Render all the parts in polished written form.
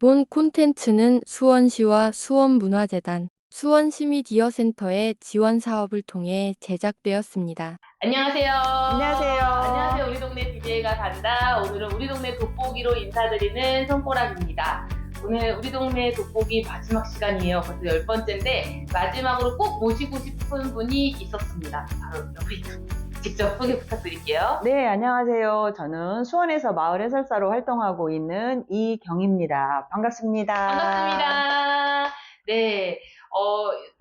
본 콘텐츠는 수원시와 수원문화재단, 수원시미디어센터의 지원 사업을 통해 제작되었습니다. 안녕하세요. 안녕하세요. 안녕하세요. 우리 동네 DJ가 간다. 오늘은 우리 동네 돋보기로 인사드리는 손보라입니다. 오늘 우리 동네 돋보기 마지막 시간이에요. 벌써 10번째인데 마지막으로 꼭 모시고 싶은 분이 있었습니다. 바로 여기 직접 소개 부탁드릴게요. 네, 안녕하세요. 저는 수원에서 마을 해설사로 활동하고 있는 이경입니다. 반갑습니다. 반갑습니다. 네.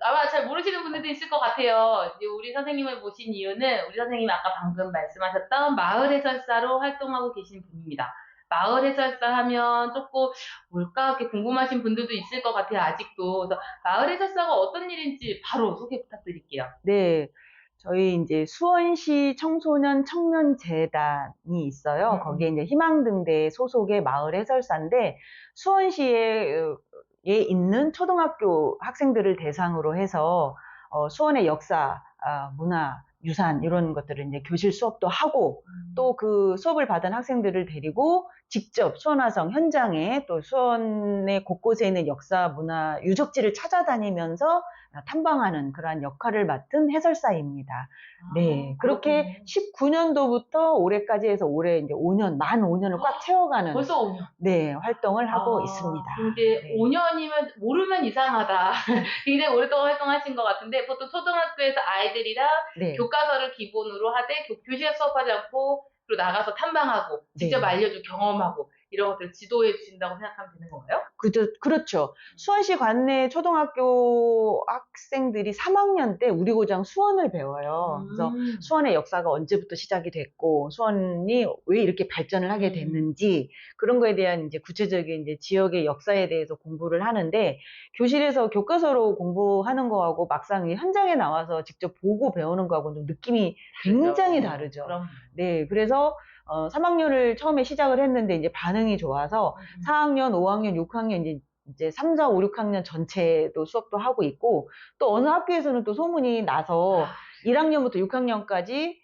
아마 잘 모르시는 분들도 있을 것 같아요. 이제 우리 선생님을 모신 이유는 우리 선생님이 아까 방금 말씀하셨던 마을 해설사로 활동하고 계신 분입니다. 마을 해설사 하면 조금 뭘까? 이렇게 궁금하신 분들도 있을 것 같아요, 아직도. 그래서 마을 해설사가 어떤 일인지 바로 소개 부탁드릴게요. 네, 저희 이제 수원시 청소년 청년재단이 있어요. 거기에 이제 희망등대 소속의 마을 해설사인데 수원시에 있는 초등학교 학생들을 대상으로 해서 수원의 역사, 문화, 유산 이런 것들을 이제 교실 수업도 하고 또 그 수업을 받은 학생들을 데리고 직접 수원화성 현장에 또 수원의 곳곳에 있는 역사, 문화, 유적지를 찾아다니면서 탐방하는 그러한 역할을 맡은 해설사입니다. 네, 그렇게 19년도부터 올해까지 해서 올해 이제 5년, 만 5년을 꽉 채워가는 벌써 5년. 네, 활동을 하고 있습니다. 그럼 이제 네. 5년이면 모르면 이상하다. 굉장히 오랫동안 활동하신 것 같은데 보통 초등학교에서 아이들이랑 네. 교과서를 기본으로 하되 교실에 수업하지 않고 그리고 나가서 탐방하고 직접 네. 알려주고 경험하고 이런 것들을 지도해 주신다고 생각하면 되는 건가요? 그렇죠. 수원시 관내 초등학교 학생들이 3학년 때 우리 고장 수원을 배워요. 그래서 수원의 역사가 언제부터 시작이 됐고, 수원이 왜 이렇게 발전을 하게 됐는지, 그런 거에 대한 이제 구체적인 이제 지역의 역사에 대해서 공부를 하는데, 교실에서 교과서로 공부하는 거하고 막상 이 현장에 나와서 직접 보고 배우는 거하고는 느낌이 굉장히 다르죠. 그럼. 네, 그래서 3학년을 처음에 시작을 했는데 이제 반응이 좋아서 4학년, 5학년, 6학년 이제 3, 4, 5, 6학년 전체도 수업도 하고 있고 또 어느 학교에서는 또 소문이 나서 1학년부터 6학년까지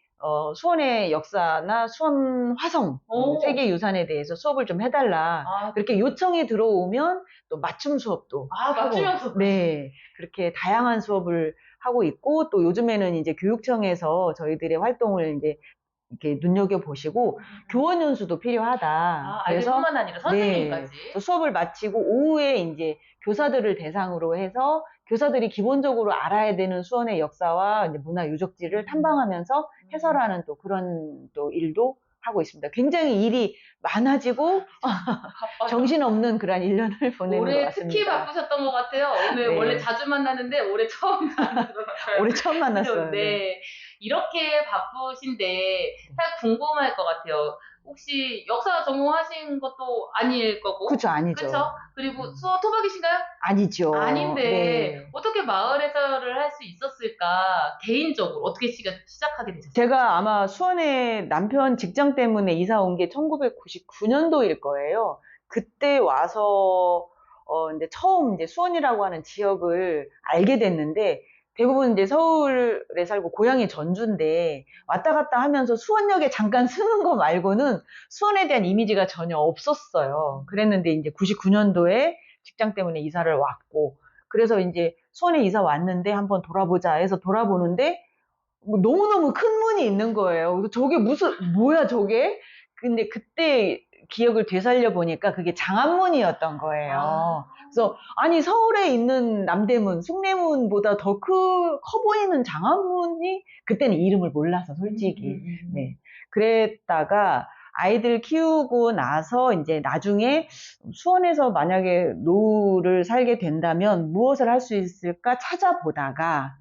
수원의 역사나 수원 화성 세계유산에 대해서 수업을 좀 해달라. 그렇게 요청이 들어오면 또 맞춤 수업도 하고 맞추면서 네, 그렇게 다양한 수업을 하고 있고 또 요즘에는 이제 교육청에서 저희들의 활동을 이제 이렇게 눈여겨보시고 교원 연수도 필요하다. 아이들뿐만 아니라 선생님까지. 네, 수업을 마치고 오후에 이제 교사들을 대상으로 해서 교사들이 기본적으로 알아야 되는 수원의 역사와 이제 문화 유적지를 탐방하면서 해설하는 또 그런 또 일도 하고 있습니다. 굉장히 일이 많아지고 정신없는 그런 1년을 보내는 것 올해 같습니다. 특히 바쁘셨던 것 같아요. 오늘 네. 원래 자주 만나는데 올해 처음 만났어요. 올해 처음 만났어요. 네. 이렇게 바쁘신데 사실 궁금할 것 같아요. 혹시 역사 전공하신 것도 아닐 거고. 그죠, 아니죠. 그쵸? 그리고 수원 토박이신가요? 아니죠. 아닌데 네. 어떻게 마을 해설을 할 수 있었을까? 개인적으로 어떻게 시작하게 되셨어요? 제가 아마 수원에 남편 직장 때문에 이사 온 게 1999년도일 거예요. 그때 와서 이제 처음 이제 수원이라고 하는 지역을 알게 됐는데 대부분 이제 서울에 살고 고향이 전주인데 왔다 갔다 하면서 수원역에 잠깐 쓰는 거 말고는 수원에 대한 이미지가 전혀 없었어요. 그랬는데 이제 99년도에 직장 때문에 이사를 왔고 그래서 이제 수원에 이사 왔는데 한번 돌아보자 해서 돌아보는데 너무너무 큰 문이 있는 거예요. 그래서 저게 뭐야 저게? 근데 그때 기억을 되살려 보니까 그게 장안문이었던 거예요. 그래서 아니 서울에 있는 남대문, 숭례문보다 더 커 보이는 장안문이 그때는 이름을 몰라서 솔직히. 네. 그랬다가 아이들 키우고 나서 이제 나중에 수원에서 만약에 노후를 살게 된다면 무엇을 할 수 있을까 찾아보다가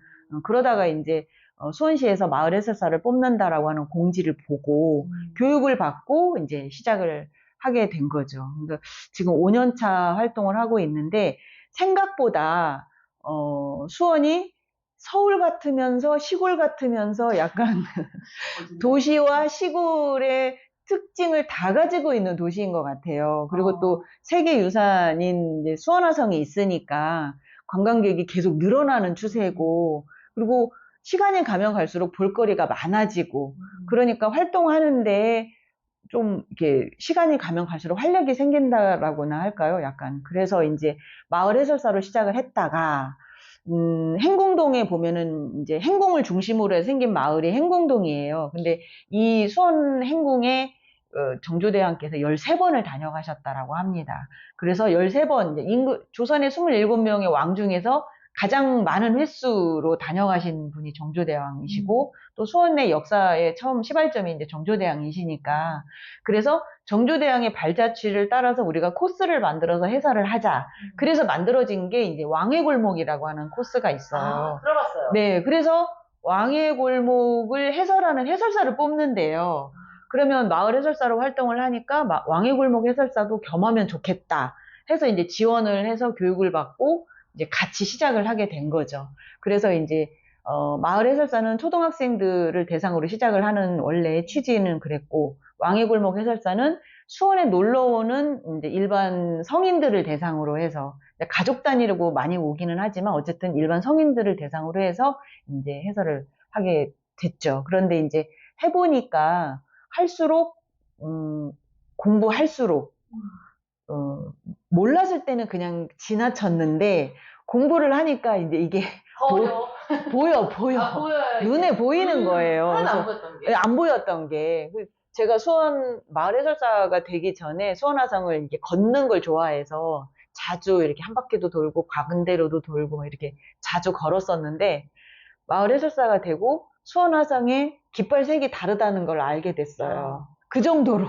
그러다가 이제 수원시에서 마을 해설사를 뽑는다라고 하는 공지를 보고 교육을 받고 이제 시작을 하게 된 거죠. 그러니까 지금 5년차 활동을 하고 있는데 생각보다 수원이 서울 같으면서 시골 같으면서 약간 도시와 시골의 특징을 다 가지고 있는 도시인 것 같아요. 그리고 또 세계유산인 이제 수원화성이 있으니까 관광객이 계속 늘어나는 추세고 그리고 시간이 가면 갈수록 볼거리가 많아지고 그러니까 활동하는데 좀 이렇게 시간이 가면 갈수록 활력이 생긴다라고나 할까요? 약간. 그래서 이제 마을 해설사로 시작을 했다가, 행궁동에 보면은 이제 행궁을 중심으로 해서 생긴 마을이 행궁동이에요. 근데 이 수원 행궁에 정조대왕께서 13번을 다녀가셨다라고 합니다. 그래서 13번, 조선의 27명의 왕 중에서 가장 많은 횟수로 다녀가신 분이 정조대왕이시고, 또 수원의 역사의 처음 시발점이 이제 정조대왕이시니까, 그래서 정조대왕의 발자취를 따라서 우리가 코스를 만들어서 해설을 하자. 그래서 만들어진 게 이제 왕의 골목이라고 하는 코스가 있어요. 들어봤어요. 네, 그래서 왕의 골목을 해설하는 해설사를 뽑는데요. 그러면 마을 해설사로 활동을 하니까 왕의 골목 해설사도 겸하면 좋겠다 해서 이제 지원을 해서 교육을 받고 이제 같이 시작을 하게 된 거죠. 그래서 이제 마을 해설사는 초등학생들을 대상으로 시작을 하는 원래 취지는 그랬고, 왕의 골목 해설사는 수원에 놀러 오는 이제 일반 성인들을 대상으로 해서, 가족 단위로 많이 오기는 하지만 어쨌든 일반 성인들을 대상으로 해서 이제 해설을 하게 됐죠. 그런데 이제 해보니까 할수록 공부할수록 몰랐을 때는 그냥 지나쳤는데 공부를 하니까 이제 이게 보여. 보여요. 눈에 보이는 거예요. 하나도 안 그래서 보였던 게. 안 보였던 게, 제가 수원 마을 해설사가 되기 전에 수원화성을 이렇게 걷는 걸 좋아해서 자주 이렇게 한 바퀴도 돌고 과근대로도 돌고 막 이렇게 자주 걸었었는데, 마을 해설사가 되고 수원화성의 깃발색이 다르다는 걸 알게 됐어요. 그 정도로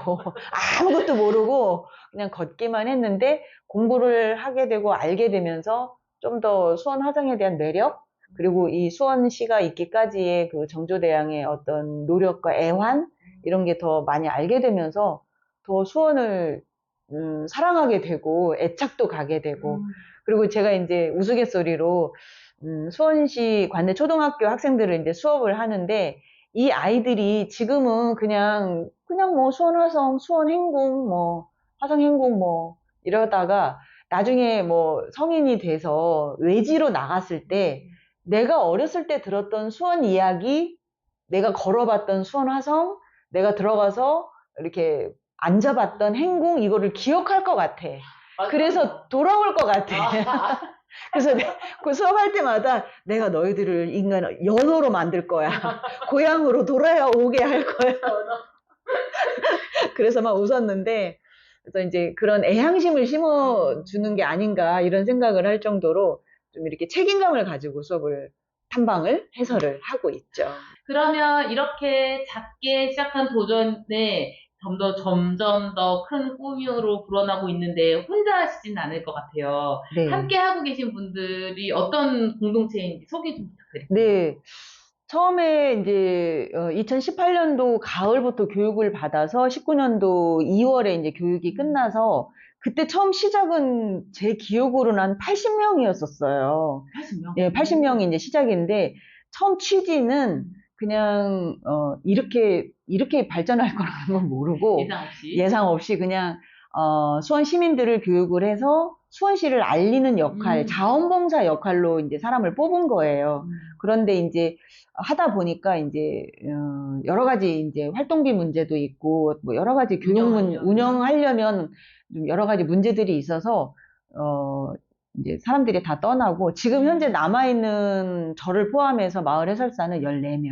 아무것도 모르고 그냥 걷기만 했는데 공부를 하게 되고 알게 되면서 좀 더 수원화성에 대한 매력, 그리고 이 수원시가 있기까지의 그 정조대왕의 어떤 노력과 애환, 이런 게 더 많이 알게 되면서 더 수원을 사랑하게 되고 애착도 가게 되고, 그리고 제가 이제 우스갯소리로 수원시 관내 초등학교 학생들을 이제 수업을 하는데, 이 아이들이 지금은 그냥 뭐 수원화성, 수원행궁, 뭐 화성행궁 뭐 이러다가 나중에 뭐 성인이 돼서 외지로 나갔을 때 내가 어렸을 때 들었던 수원 이야기, 내가 걸어봤던 수원화성, 내가 들어가서 이렇게 앉아봤던 행궁, 이거를 기억할 것 같아. 그래서 돌아올 것 같아. 그래서 그 수업할 때마다 내가 너희들을 인간 연호로 만들 거야. 고향으로 돌아야 오게 할 거야. 그래서 막 웃었는데, 그래서 이제 그런 애향심을 심어주는 게 아닌가 이런 생각을 할 정도로 좀 이렇게 책임감을 가지고 수업을 탐방을 해설을 하고 있죠. 그러면 이렇게 작게 시작한 도전에 점점 더 큰 꿈으로 불어나고 있는데 혼자 하시진 않을 것 같아요. 네. 함께 하고 계신 분들이 어떤 공동체인지 소개 좀 부탁드릴게요. 네. 처음에 이제 2018년도 가을부터 교육을 받아서 19년도 2월에 이제 교육이 끝나서, 그때 처음 시작은 제 기억으로는 한 80명이었었어요. 80명? 예, 80명이 이제 시작인데, 처음 취지는 그냥 이렇게 발전할 거라는 건 모르고 예상 없이 그냥 수원 시민들을 교육을 해서 수원시를 알리는 역할, 자원봉사 역할로 이제 사람을 뽑은 거예요. 그런데 이제 하다 보니까 이제 여러 가지 이제 활동비 문제도 있고 뭐 여러 가지 운영하려면 좀 여러 가지 문제들이 있어서 이제 사람들이 다 떠나고, 지금 현재 남아있는 저를 포함해서 마을 해설사는 14명.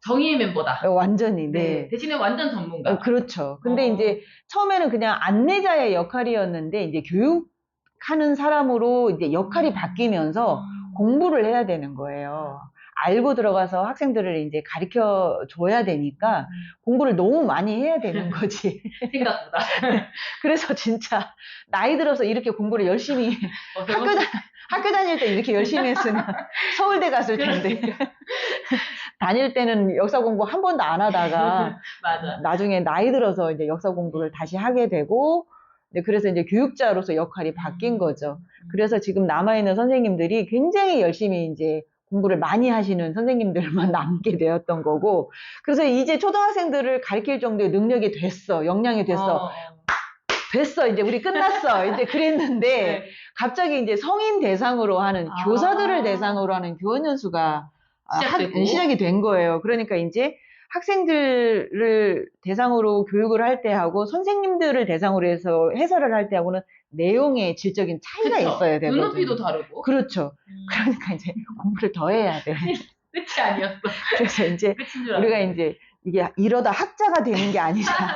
정의의 멤버다. 완전히, 네. 대신에 완전 전문가. 그렇죠. 근데 이제 처음에는 그냥 안내자의 역할이었는데, 이제 교육하는 사람으로 이제 역할이 바뀌면서 공부를 해야 되는 거예요. 알고 들어가서 학생들을 이제 가르쳐 줘야 되니까 공부를 너무 많이 해야 되는 거지. 생각보다. 그래서 진짜 나이 들어서 이렇게 공부를 열심히 학교 다닐 때 이렇게 열심히 했으면 서울대 갔을 텐데. 다닐 때는 역사 공부 한 번도 안 하다가 맞아. 나중에 나이 들어서 이제 역사 공부를 다시 하게 되고, 그래서 이제 교육자로서 역할이 바뀐 거죠. 그래서 지금 남아있는 선생님들이 굉장히 열심히 이제 공부를 많이 하시는 선생님들만 남게 되었던 거고, 그래서 이제 초등학생들을 가르칠 정도의 능력이 됐어. 역량이 됐어. 됐어. 이제 우리 끝났어. 이제 그랬는데, 네. 갑자기 이제 성인 대상으로 하는, 교사들을 대상으로 하는 교원 연수가 시작이 된 거예요. 그러니까 이제 학생들을 대상으로 교육을 할 때하고 선생님들을 대상으로 해서 해설을 할 때하고는 내용의 질적인 차이가 그쵸? 있어야 되거든요. 눈높이도 다르고. 그렇죠. 그러니까 이제 공부를 더 해야 돼. 끝이 아니었어. 그래서 이제 끝인 줄 우리가 알았는데. 이제 이게 이러다 학자가 되는 게 아니잖아.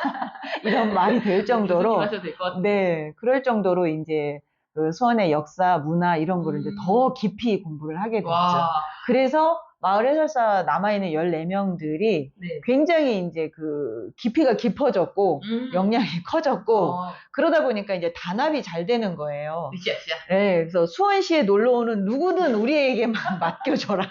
이런 말이 될 정도로 하셔도 될 것 같아요. 네, 그럴 정도로 이제 그 수원의 역사, 문화 이런 거를 이제 더 깊이 공부를 하게 됐죠. 와. 그래서 마을 해설사 남아있는 14명들이 네. 굉장히 이제 그 깊이가 깊어졌고 역량이 커졌고 그러다 보니까 이제 단합이 잘 되는 거예요. 으쌰으쌰. 네, 그래서 수원시에 놀러 오는 누구든 우리에게만 맡겨줘라.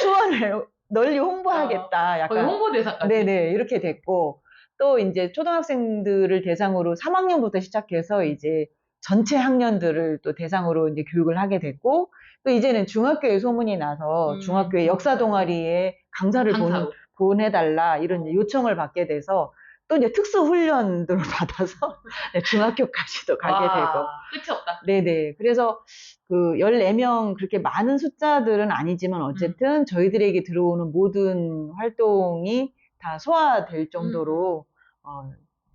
수원을 널리 홍보하겠다. 거의 약간 홍보대사까지. 네네 이렇게 됐고 또 이제 초등학생들을 대상으로 3학년부터 시작해서 이제 전체 학년들을 또 대상으로 이제 교육을 하게 됐고 또 이제는 중학교에 소문이 나서 중학교에 역사 동아리에 강사를 강사로. 보내달라 이런 이제 요청을 받게 돼서 또 이제 특수 훈련들을 받아서 네, 중학교까지도 가게 되고 끝이 없다. 네네. 그래서 그 14명 그렇게 많은 숫자들은 아니지만 어쨌든 저희들에게 들어오는 모든 활동이 다 소화될 정도로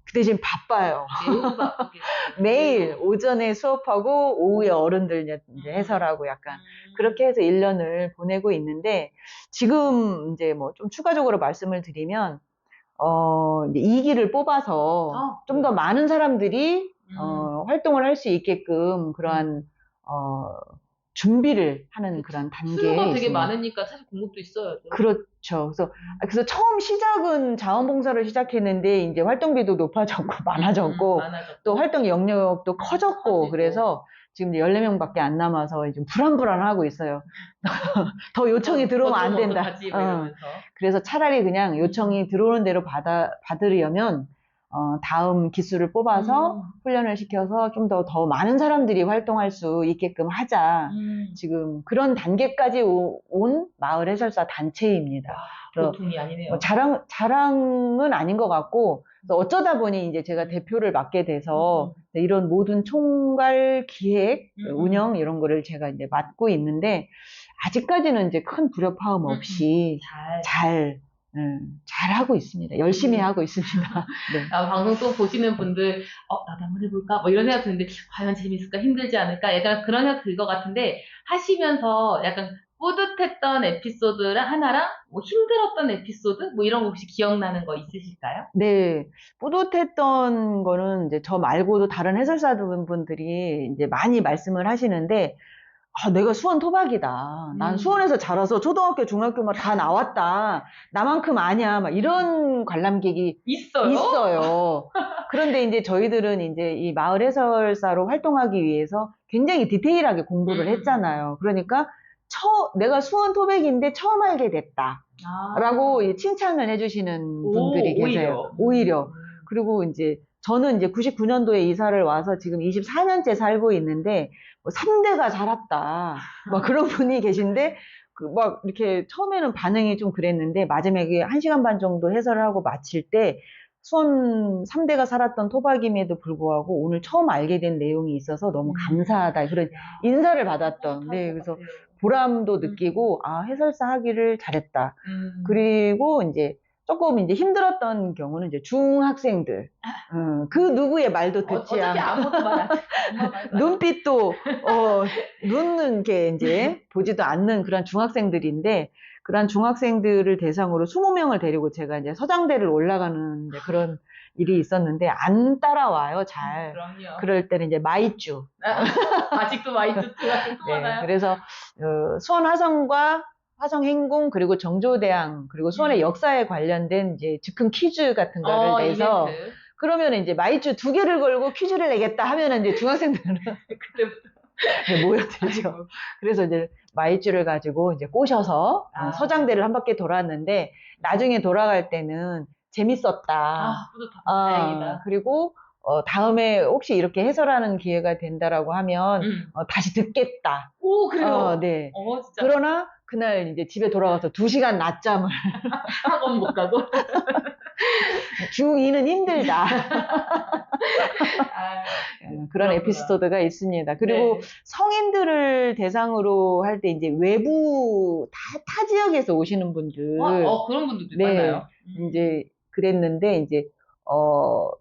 그 대신 바빠요. 매우 바쁘겠어요. 매일 오전에 수업하고 오후에 어른들 이제 해설하고 약간 그렇게 해서 1년을 보내고 있는데 지금 이제 뭐 좀 추가적으로 말씀을 드리면 이제 2기를 뽑아서 좀 더 많은 사람들이 활동을 할 수 있게끔 그러한 준비를 하는 그런 단계에 수요가 되게 있습니다. 많으니까 사실 공급도 있어야죠. 그렇죠. 그래서 처음 시작은 자원봉사를 시작했는데 이제 활동비도 높아졌고 많아졌고 또 활동 영역도 커졌고 커지고. 그래서 지금 14명밖에 안 남아서 이제 불안불안하고 있어요. 더 요청이 들어오면 안 된다. 어떡하지? 뭐 이러면서. 그래서 차라리 그냥 요청이 들어오는 대로 받으려면 다음 기수를 뽑아서 훈련을 시켜서 좀 더 많은 사람들이 활동할 수 있게끔 하자. 지금 그런 단계까지 온 마을 해설사 단체입니다. 보통이 아니네요. 뭐 자랑은 아닌 것 같고, 그래서 어쩌다 보니 이제 제가 대표를 맡게 돼서 이런 모든 총괄 기획, 운영 이런 거를 제가 이제 맡고 있는데, 아직까지는 이제 큰 불협화음 없이 잘 하고 있습니다. 열심히 하고 있습니다. 네. 방송 또 보시는 분들, 나도 한번 해볼까? 뭐 이런 생각 드는데, 과연 재밌을까? 힘들지 않을까? 약간 그런 생각 들 것 같은데, 하시면서 약간 뿌듯했던 에피소드 하나랑, 뭐 힘들었던 에피소드? 뭐 이런 거 혹시 기억나는 거 있으실까요? 네. 뿌듯했던 거는 이제 저 말고도 다른 해설사분들이 이제 많이 말씀을 하시는데, 내가 수원 토박이다. 난 수원에서 자라서 초등학교, 중학교 막 다 나왔다. 나만큼 아냐. 막 이런 관람객이 있어요. 그런데 이제 저희들은 이제 이 마을 해설사로 활동하기 위해서 굉장히 디테일하게 공부를 했잖아요. 그러니까 내가 수원 토백인데 처음 알게 됐다. 라고 칭찬을 해주시는 분들이 계세요. 오히려. 그리고 이제 저는 이제 99년도에 이사를 와서 지금 24년째 살고 있는데, 3대가 살았다. 막 그런 분이 계신데, 막 이렇게 처음에는 반응이 좀 그랬는데, 마지막에 1시간 반 정도 해설을 하고 마칠 때, 수원 3대가 살았던 토박임에도 불구하고 오늘 처음 알게 된 내용이 있어서 너무 감사하다. 그런 인사를 받았던. 네, 그래서 보람도 느끼고, 해설사 하기를 잘했다. 그리고 이제, 조금 이제 힘들었던 경우는 이제 중학생들. 그 누구의 말도 듣지 않고. 아무것도 말 안 해. 눈빛도, 눈은 이렇게 이제 보지도 않는 그런 중학생들인데, 그런 중학생들을 대상으로 20명을 데리고 제가 이제 서장대를 올라가는 이제 그런 일이 있었는데, 안 따라와요, 잘. 그럼요. 그럴 때는 이제 마이쮸. 아직도 마이쮸가 통하나요? 네, 그래서, 수원 화성과 화성행궁 그리고 정조대왕 그리고 수원의 역사에 관련된 이제 즉흥 퀴즈 같은 거를 내서 이벤트. 그러면 이제 마이쮸 2개를 걸고 퀴즈를 내겠다 하면은 이제 중학생들은 그때부터 모여들죠. 그래서 이제 마이쮸를 가지고 이제 꼬셔서 서장대를 한 바퀴 돌았는데 나중에 돌아갈 때는 재밌었다. 뿌듯하다. 다행이다. 그리고 다음에 혹시 이렇게 해설하는 기회가 된다라고 하면 다시 듣겠다. 오, 그래요? 네. 진짜. 그러나 그날 이제 집에 돌아가서 2시간 낮잠을 학원 못 가고 중2는 힘들다. 그런 에피소드가 있습니다. 그리고 성인들을 대상으로 할 때 이제 외부 타 지역에서 오시는 분들 그런 분들도 많아요. 이제 그랬는데 이제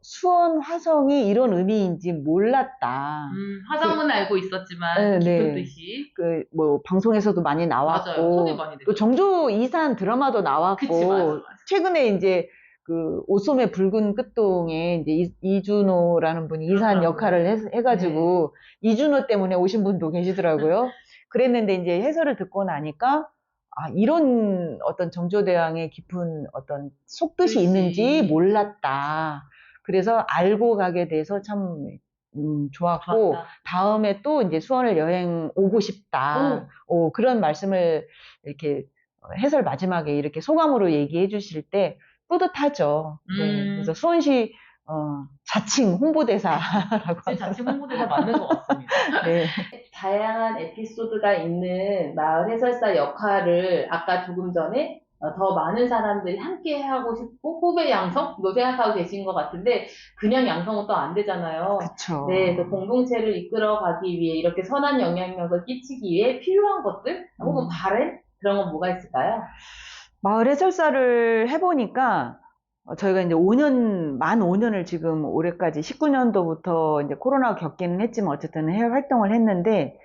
수원 화성이 이런 의미인지 몰랐다. 화성은 알고 있었지만 네, 깊은 네. 뜻이. 그 뭐 방송에서도 많이 맞아요. 소개 나왔고 많이 또 되죠. 정조 이산 드라마도 나왔고 그치, 맞아. 최근에 이제 그 오소매 붉은 끝동에 이제 이준호라는 분이 이산 그렇더라고요. 역할을 해가지고 이준호 때문에 오신 분도 계시더라고요. 그랬는데 이제 해설을 듣고 나니까 아, 이런 어떤 정조대왕의 깊은 어떤 속뜻이 뜻이. 있는지 몰랐다. 그래서 알고 가게 돼서 참 좋았고 좋았다. 다음에 또 이제 수원을 여행 오고 싶다. 그런 말씀을 이렇게 해설 마지막에 이렇게 소감으로 얘기해 주실 때 뿌듯하죠. 네. 그래서 수원시 자칭 홍보대사라고 제 자체 홍보대사 맞는 것 같습니다. 네. 다양한 에피소드가 있는 마을 해설사 역할을 아까 조금 전에 더 많은 사람들이 함께 하고 싶고 후배 양성도 생각하고 계신 것 같은데 그냥 양성은 또 안 되잖아요. 그쵸. 네, 그래서 공동체를 이끌어가기 위해 이렇게 선한 영향력을 끼치기 위해 필요한 것들 혹은 바램 그런 건 뭐가 있을까요? 마을 해설사를 해보니까 저희가 이제 5년, 만 5년을 지금 올해까지 19년도부터 이제 코로나 겪기는 했지만 어쨌든 해외 활동을 했는데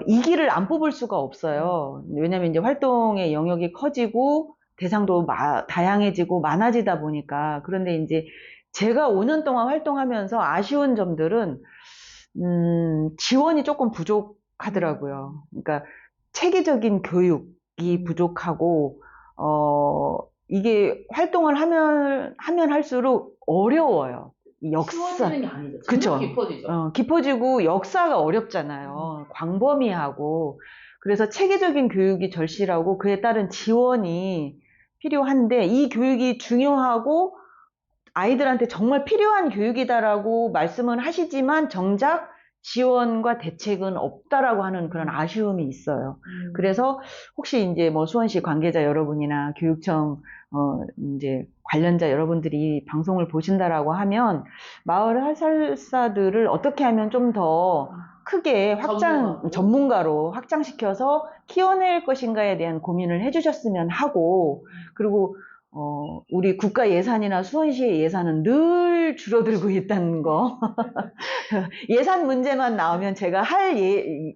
이 길을 안 뽑을 수가 없어요. 왜냐면 이제 활동의 영역이 커지고 대상도 다양해지고 많아지다 보니까. 그런데 이제 제가 5년 동안 활동하면서 아쉬운 점들은, 지원이 조금 부족하더라고요. 그러니까 체계적인 교육이 부족하고, 이게 활동을 하면 할수록 어려워요. 쉬워지는 게 아니죠. 그쵸. 점점 깊어지죠. 깊어지고 역사가 어렵잖아요. 광범위하고. 그래서 체계적인 교육이 절실하고 그에 따른 지원이 필요한데 이 교육이 중요하고 아이들한테 정말 필요한 교육이다라고 말씀은 하시지만 정작 지원과 대책은 없다라고 하는 그런 아쉬움이 있어요. 그래서 혹시 이제 뭐 수원시 관계자 여러분이나 교육청 이제 관련자 여러분들이 방송을 보신다라고 하면 마을 해설사들을 어떻게 하면 좀 더 크게 전문가로 확장시켜서 키워낼 것인가에 대한 고민을 해주셨으면 하고 그리고 우리 국가 예산이나 수원시의 예산은 늘 줄어들고 있다는 거. 예산 문제만 나오면 제가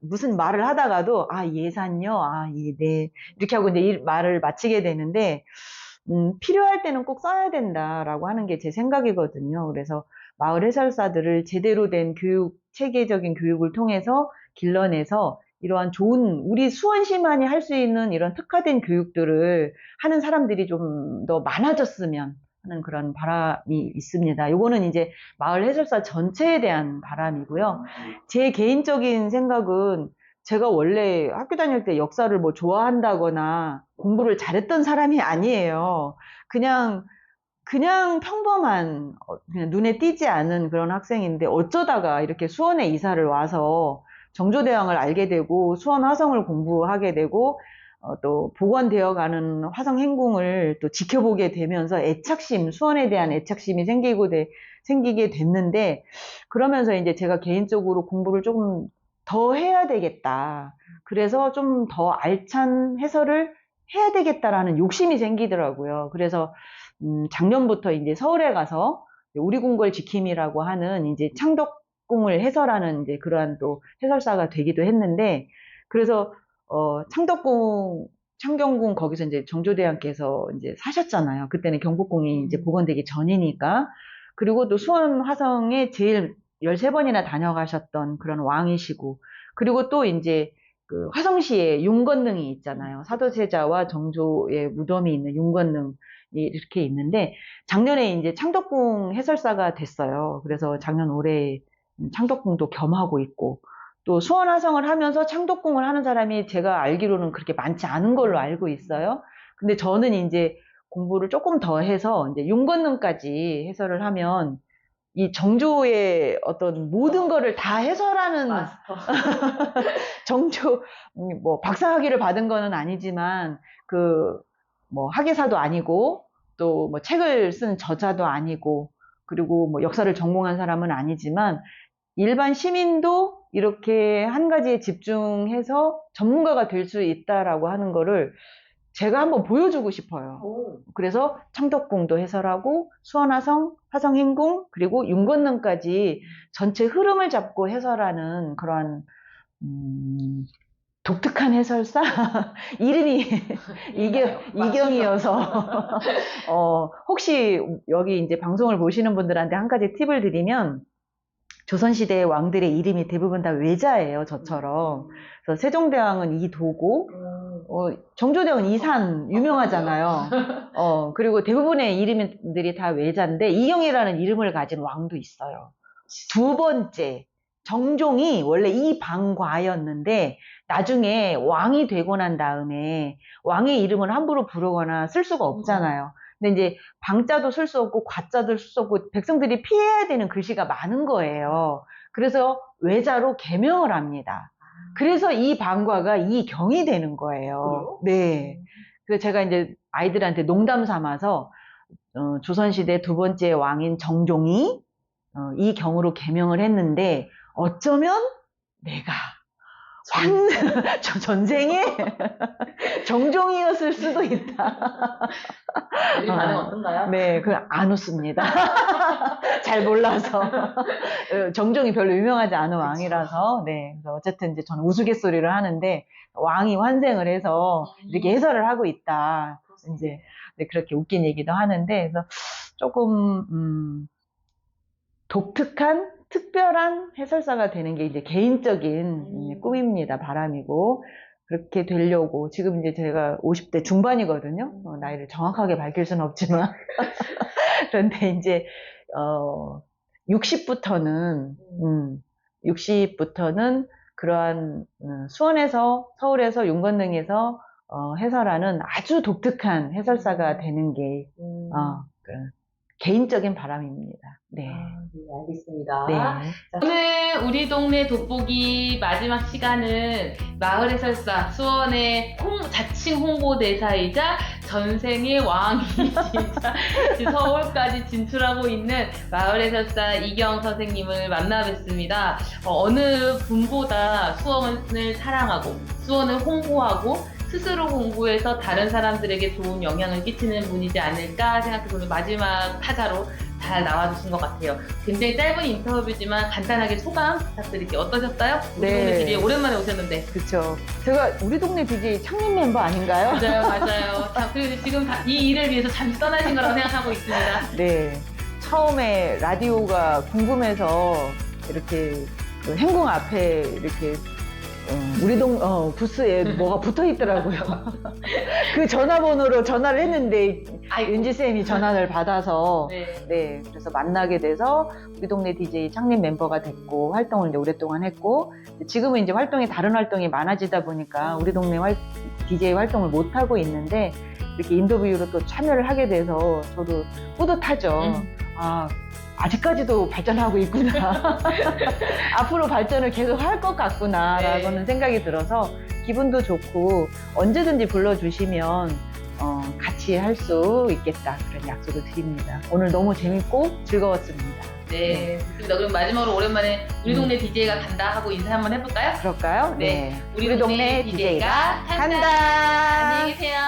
무슨 말을 하다가도, 예산요? 네. 이렇게 하고 이제 이 말을 마치게 되는데, 필요할 때는 꼭 써야 된다라고 하는 게 제 생각이거든요. 그래서 마을 해설사들을 제대로 된 체계적인 교육을 통해서 길러내서 이러한 좋은, 우리 수원시만이 할 수 있는 이런 특화된 교육들을 하는 사람들이 좀 더 많아졌으면 하는 그런 바람이 있습니다. 요거는 이제 마을 해설사 전체에 대한 바람이고요. 제 개인적인 생각은 제가 원래 학교 다닐 때 역사를 뭐 좋아한다거나 공부를 잘했던 사람이 아니에요. 그냥 평범한, 그냥 눈에 띄지 않은 그런 학생인데 어쩌다가 이렇게 수원에 이사를 와서 정조대왕을 알게 되고 수원 화성을 공부하게 되고 또 복원되어가는 화성 행궁을 또 지켜보게 되면서 수원에 대한 애착심이 생기게 됐는데 그러면서 이제 제가 개인적으로 공부를 조금 더 해야 되겠다. 그래서 좀 더 알찬 해설을 해야 되겠다라는 욕심이 생기더라고요. 그래서 작년부터 이제 서울에 가서 우리 궁궐 지킴이라고 하는 이제 창덕궁을 해설하는 이제 그러한 또 해설사가 되기도 했는데 그래서 창경궁 거기서 이제 정조대왕께서 이제 사셨잖아요. 그때는 경복궁이 이제 복원되기 전이니까. 그리고 또 수원 화성에 제일 13번이나 다녀가셨던 그런 왕이시고, 그리고 또 이제 그 화성시에 윤건능이 있잖아요. 사도세자와 정조의 무덤이 있는 윤건능이 이렇게 있는데, 작년에 이제 창덕궁 해설사가 됐어요. 그래서 작년 올해 창덕궁도 겸하고 있고, 또 수원 화성을 하면서 창덕궁을 하는 사람이 제가 알기로는 그렇게 많지 않은 걸로 알고 있어요. 근데 저는 이제 공부를 조금 더 해서 이제 윤건능까지 해설을 하면 이 정조의 어떤 모든 거를 다 해설하는 마스터. 정조 뭐 박사학위를 받은 거는 아니지만 그 뭐 학예사도 아니고 또 뭐 책을 쓴 저자도 아니고 그리고 뭐 역사를 전공한 사람은 아니지만 일반 시민도 이렇게 한 가지에 집중해서 전문가가 될 수 있다라고 하는 거를 제가 한번 보여주고 싶어요. 오. 그래서 창덕궁도 해설하고 수원화성, 화성행궁, 그리고 윤건능까지 전체 흐름을 잡고 해설하는 그런 독특한 해설사? 이름이 이경이어서 혹시 여기 이제 방송을 보시는 분들한테 한 가지 팁을 드리면 조선시대의 왕들의 이름이 대부분 다 외자예요, 저처럼. 그래서 세종대왕은 이도고, 정조대왕은 이산, 유명하잖아요. 그리고 대부분의 이름들이 다 외자인데, 이경이라는 이름을 가진 왕도 있어요. 두 번째, 정종이 원래 이방과였는데, 나중에 왕이 되고 난 다음에, 왕의 이름을 함부로 부르거나 쓸 수가 없잖아요. 근데 이제 방자도 쓸 수 없고 과자도 쓸 수 없고 백성들이 피해야 되는 글씨가 많은 거예요. 그래서 외자로 개명을 합니다. 그래서 이 방과가 이경이 되는 거예요. 그래요? 네. 그래서 제가 이제 아이들한테 농담 삼아서 조선시대 두 번째 왕인 정종이 이경으로 개명을 했는데 어쩌면 내가 전생에 정종이었을 수도 있다. 우리 반응 어떤가요? 네, 그걸 안 웃습니다. 잘 몰라서. 정종이 별로 유명하지 않은 왕이라서, 네. 그래서 어쨌든 이제 저는 우스갯소리를 하는데, 왕이 환생을 해서 이렇게 해설을 하고 있다. 이제, 네, 그렇게 웃긴 얘기도 하는데, 그래서 조금, 독특한, 특별한 해설사가 되는 게 이제 개인적인 꿈입니다. 바람이고. 그렇게 되려고. 지금 이제 제가 50대 중반이거든요. 나이를 정확하게 밝힐 수는 없지만. 그런데 이제, 60부터는 그러한 수원에서, 서울에서, 윤건능에서 해설하는 아주 독특한 해설사가 되는 게, 개인적인 바람입니다. 네. 네, 알겠습니다. 네. 자, 오늘 우리 동네 돋보기 마지막 시간은 마을 해설사 수원의 자칭 홍보대사이자 전생의 왕이 진짜 서울까지 진출하고 있는 마을 해설사 이경 선생님을 만나 뵙습니다. 어느 분보다 수원을 사랑하고 수원을 홍보하고 스스로 공부해서 다른 사람들에게 좋은 영향을 끼치는 분이지 않을까 생각해서 오늘 마지막 타자로 잘 나와주신 것 같아요. 굉장히 짧은 인터뷰지만 간단하게 소감 부탁드릴게요. 어떠셨어요? 우리 네. 동네 DJ 오랜만에 오셨는데. 그쵸. 제가 우리 동네 DJ 창립 멤버 아닌가요? 맞아요. 자, 그리고 지금 이 일을 위해서 잠시 떠나신 거라고 생각하고 있습니다. 네. 처음에 라디오가 궁금해서 이렇게 그 행궁 앞에 이렇게 우리 부스에 뭐가 붙어 있더라고요. 그 전화번호로 전화를 했는데 윤지쌤이 전화를 받아서 네, 그래서 만나게 돼서 우리 동네 DJ 창립 멤버가 됐고 활동을 이제 오랫동안 했고 지금은 이제 다른 활동이 많아지다 보니까 우리 동네 DJ 활동을 못 하고 있는데 이렇게 인터뷰로 또 참여를 하게 돼서 저도 뿌듯하죠. 아직까지도 발전하고 있구나. 앞으로 발전을 계속 할 것 같구나라고는 생각이 들어서 기분도 좋고 언제든지 불러주시면 같이 할 수 있겠다 그런 약속을 드립니다. 오늘 너무 재밌고 즐거웠습니다. 네, 좋습니다. 그럼 마지막으로 오랜만에 우리 동네 DJ가 간다 하고 인사 한번 해볼까요? 그럴까요? 네. 우리 동네 DJ가 간다. 간다. 안녕히 계세요.